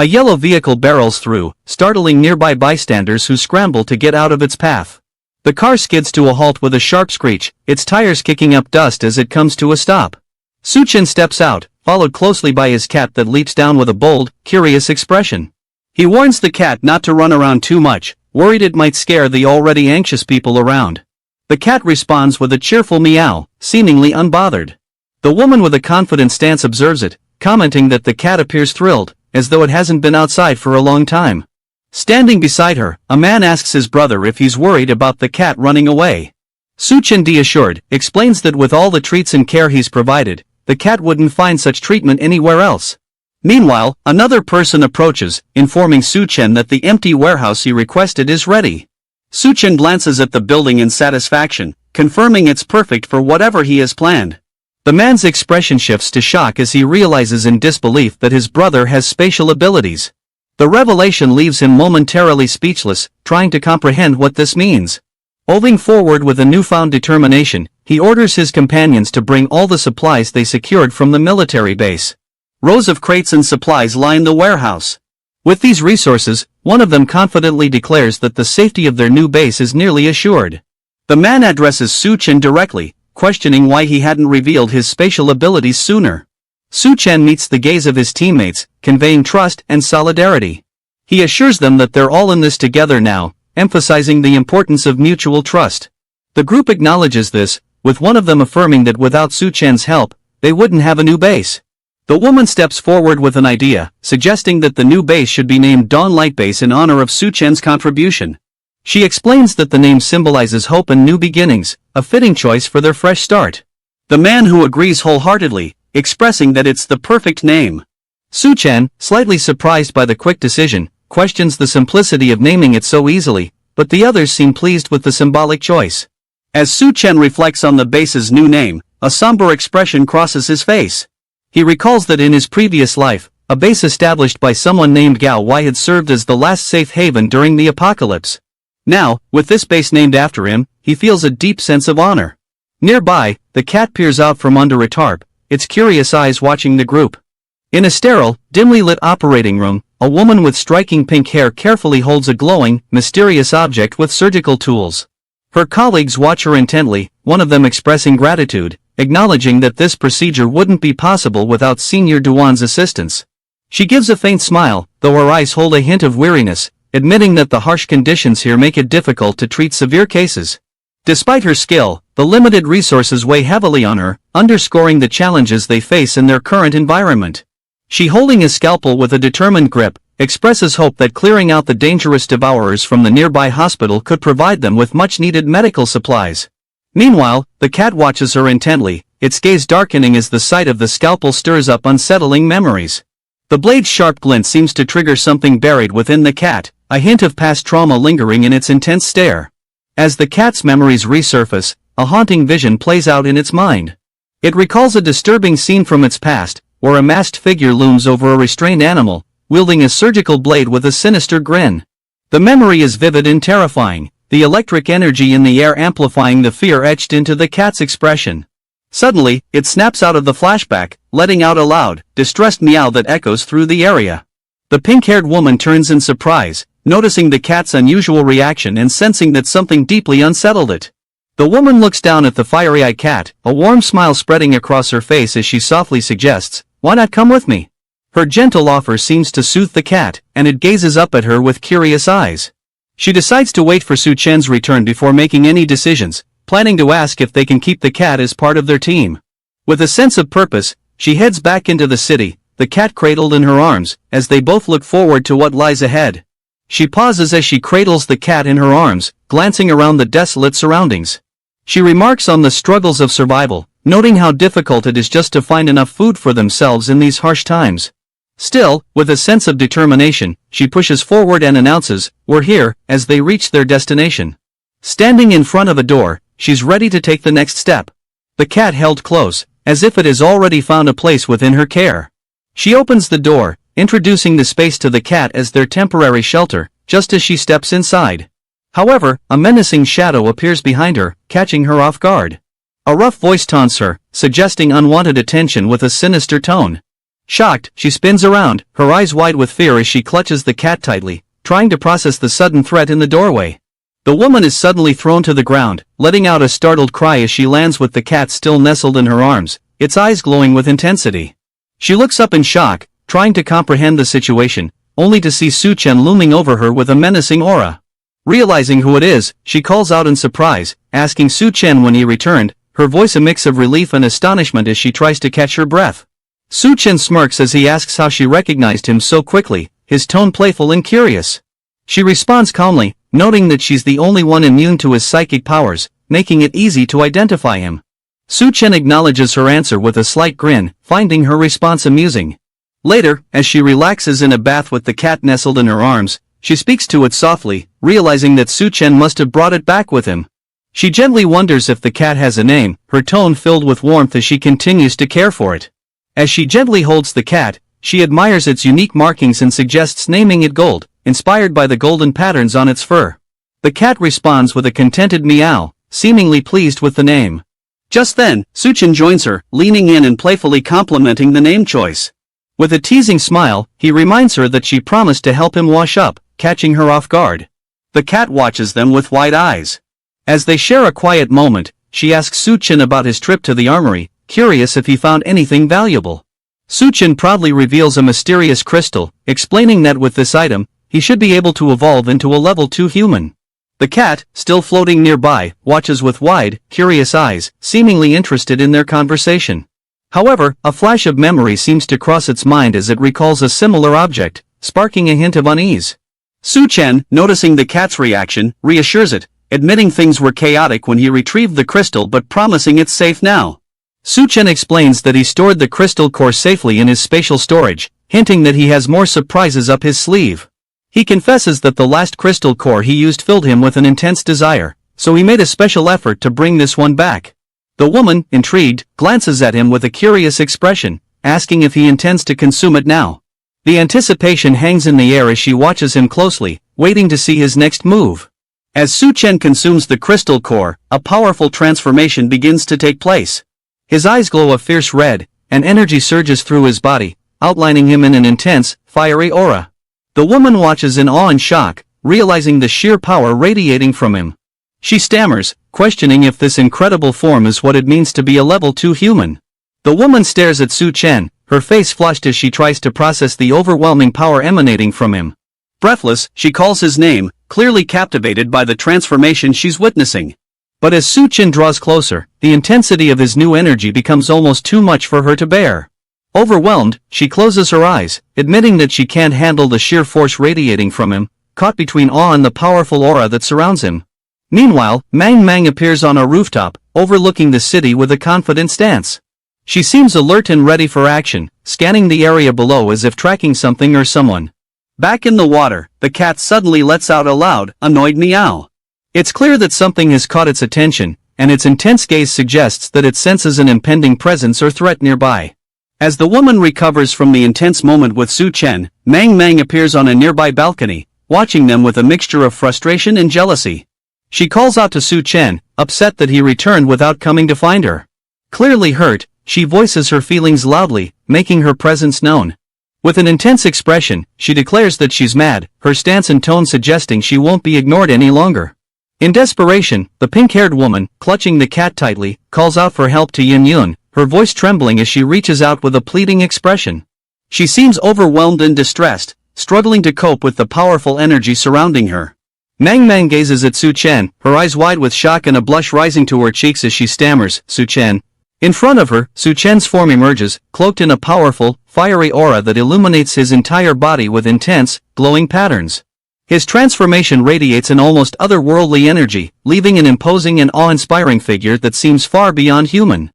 A yellow vehicle barrels through, startling nearby bystanders who scramble to get out of its path. The car skids to a halt with a sharp screech, its tires kicking up dust as it comes to a stop. Suchen steps out, followed closely by his cat that leaps down with a bold, curious expression. He warns the cat not to run around too much, worried it might scare the already anxious people around. The cat responds with a cheerful meow, seemingly unbothered. The woman with a confident stance observes it, commenting that the cat appears thrilled, as though it hasn't been outside for a long time. Standing beside her, a man asks his brother if he's worried about the cat running away. Suchen, assured, explains that with all the treats and care he's provided, the cat wouldn't find such treatment anywhere else. Meanwhile, another person approaches, informing Suchen that the empty warehouse he requested is ready. Suchen glances at the building in satisfaction, confirming it's perfect for whatever he has planned. The man's expression shifts to shock as he realizes in disbelief that his brother has spatial abilities. The revelation leaves him momentarily speechless, trying to comprehend what this means. Moving forward with a newfound determination, he orders his companions to bring all the supplies they secured from the military base. Rows of crates and supplies line the warehouse. With these resources, one of them confidently declares that the safety of their new base is nearly assured. The man addresses Suchen directly, questioning why he hadn't revealed his spatial abilities sooner. Suchen meets the gaze of his teammates, conveying trust and solidarity. He assures them that they're all in this together now, emphasizing the importance of mutual trust. The group acknowledges this, with one of them affirming that without Suchen's help, they wouldn't have a new base. The woman steps forward with an idea, suggesting that the new base should be named Dawn Light Base in honor of Suchen's contribution. She explains that the name symbolizes hope and new beginnings, a fitting choice for their fresh start. The man who agrees wholeheartedly, expressing that it's the perfect name. Suchen, slightly surprised by the quick decision, questions the simplicity of naming it so easily, but the others seem pleased with the symbolic choice. As Suchen reflects on the base's new name, a somber expression crosses his face. He recalls that in his previous life, a base established by someone named Gao Wei had served as the last safe haven during the apocalypse. Now, with this base named after him, he feels a deep sense of honor. Nearby, the cat peers out from under a tarp, its curious eyes watching the group. In a sterile, dimly lit operating room, a woman with striking pink hair carefully holds a glowing, mysterious object with surgical tools. Her colleagues watch her intently, one of them expressing gratitude, acknowledging that this procedure wouldn't be possible without Senior Duan's assistance. She gives a faint smile, though her eyes hold a hint of weariness, admitting that the harsh conditions here make it difficult to treat severe cases. Despite her skill, the limited resources weigh heavily on her, underscoring the challenges they face in their current environment. She, holding a scalpel with a determined grip, expresses hope that clearing out the dangerous devourers from the nearby hospital could provide them with much-needed medical supplies. Meanwhile, the cat watches her intently, its gaze darkening as the sight of the scalpel stirs up unsettling memories. The blade's sharp glint seems to trigger something buried within the cat, a hint of past trauma lingering in its intense stare. As the cat's memories resurface, a haunting vision plays out in its mind. It recalls a disturbing scene from its past, where a masked figure looms over a restrained animal, wielding a surgical blade with a sinister grin. The memory is vivid and terrifying, the electric energy in the air amplifying the fear etched into the cat's expression. Suddenly, it snaps out of the flashback, letting out a loud, distressed meow that echoes through the area. The pink-haired woman turns in surprise, noticing the cat's unusual reaction and sensing that something deeply unsettled it. The woman looks down at the fiery-eyed cat, a warm smile spreading across her face as she softly suggests, "Why not come with me?" Her gentle offer seems to soothe the cat, and it gazes up at her with curious eyes. She decides to wait for Suchen's return before making any decisions, planning to ask if they can keep the cat as part of their team. With a sense of purpose, she heads back into the city, the cat cradled in her arms, as they both look forward to what lies ahead. She pauses as she cradles the cat in her arms, glancing around the desolate surroundings. She remarks on the struggles of survival, noting how difficult it is just to find enough food for themselves in these harsh times. Still, with a sense of determination, she pushes forward and announces, "We're here," as they reach their destination. Standing in front of a door, she's ready to take the next step. The cat held close, as if it has already found a place within her care. She opens the door, introducing the space to the cat as their temporary shelter, just as she steps inside. However, a menacing shadow appears behind her, catching her off guard. A rough voice taunts her, suggesting unwanted attention with a sinister tone. Shocked, she spins around, her eyes wide with fear as she clutches the cat tightly, trying to process the sudden threat in the doorway. The woman is suddenly thrown to the ground, letting out a startled cry as she lands with the cat still nestled in her arms, its eyes glowing with intensity. She looks up in shock, trying to comprehend the situation, only to see Su-chen looming over her with a menacing aura. Realizing who it is, she calls out in surprise, asking Su-chen when he returned, her voice a mix of relief and astonishment as she tries to catch her breath. Su-chen smirks as he asks how she recognized him so quickly, his tone playful and curious. She responds calmly, noting that she's the only one immune to his psychic powers, making it easy to identify him. Su-chen acknowledges her answer with a slight grin, finding her response amusing. Later, as she relaxes in a bath with the cat nestled in her arms, she speaks to it softly, realizing that Su-chen must have brought it back with him. She gently wonders if the cat has a name, her tone filled with warmth as she continues to care for it. As she gently holds the cat, she admires its unique markings and suggests naming it Gold, inspired by the golden patterns on its fur. The cat responds with a contented meow, seemingly pleased with the name. Just then, Su-chen joins her, leaning in and playfully complimenting the name choice. With a teasing smile, he reminds her that she promised to help him wash up, catching her off guard. The cat watches them with wide eyes. As they share a quiet moment, she asks Su-chen about his trip to the armory, curious if he found anything valuable. Su-chen proudly reveals a mysterious crystal, explaining that with this item, he should be able to evolve into a level 2 human. The cat, still floating nearby, watches with wide, curious eyes, seemingly interested in their conversation. However, a flash of memory seems to cross its mind as it recalls a similar object, sparking a hint of unease. Su-chen, noticing the cat's reaction, reassures it, admitting things were chaotic when he retrieved the crystal but promising it's safe now. Su-chen explains that he stored the crystal core safely in his spatial storage, hinting that he has more surprises up his sleeve. He confesses that the last crystal core he used filled him with an intense desire, so he made a special effort to bring this one back. The woman, intrigued, glances at him with a curious expression, asking if he intends to consume it now. The anticipation hangs in the air as she watches him closely, waiting to see his next move. As Su-chen consumes the crystal core, a powerful transformation begins to take place. His eyes glow a fierce red, and energy surges through his body, outlining him in an intense, fiery aura. The woman watches in awe and shock, realizing the sheer power radiating from him. She stammers, questioning if this incredible form is what it means to be a level 2 human. The woman stares at Su-chen, her face flushed as she tries to process the overwhelming power emanating from him. Breathless, she calls his name, clearly captivated by the transformation she's witnessing. But as Su-chen draws closer, the intensity of his new energy becomes almost too much for her to bear. Overwhelmed, she closes her eyes, admitting that she can't handle the sheer force radiating from him, caught between awe and the powerful aura that surrounds him. Meanwhile, Mang appears on a rooftop, overlooking the city with a confident stance. She seems alert and ready for action, scanning the area below as if tracking something or someone. Back in the water, the cat suddenly lets out a loud, annoyed meow. It's clear that something has caught its attention, and its intense gaze suggests that it senses an impending presence or threat nearby. As the woman recovers from the intense moment with Su-chen, Mang appears on a nearby balcony, watching them with a mixture of frustration and jealousy. She calls out to Su-chen, upset that he returned without coming to find her. Clearly hurt, she voices her feelings loudly, making her presence known. With an intense expression, she declares that she's mad, her stance and tone suggesting she won't be ignored any longer. In desperation, the pink-haired woman, clutching the cat tightly, calls out for help to Yun, her voice trembling as she reaches out with a pleading expression. She seems overwhelmed and distressed, struggling to cope with the powerful energy surrounding her. Mang gazes at Su-chen, her eyes wide with shock and a blush rising to her cheeks as she stammers, Su-chen. In front of her, Su-chen's form emerges, cloaked in a powerful, fiery aura that illuminates his entire body with intense, glowing patterns. His transformation radiates an almost otherworldly energy, leaving an imposing and awe-inspiring figure that seems far beyond human.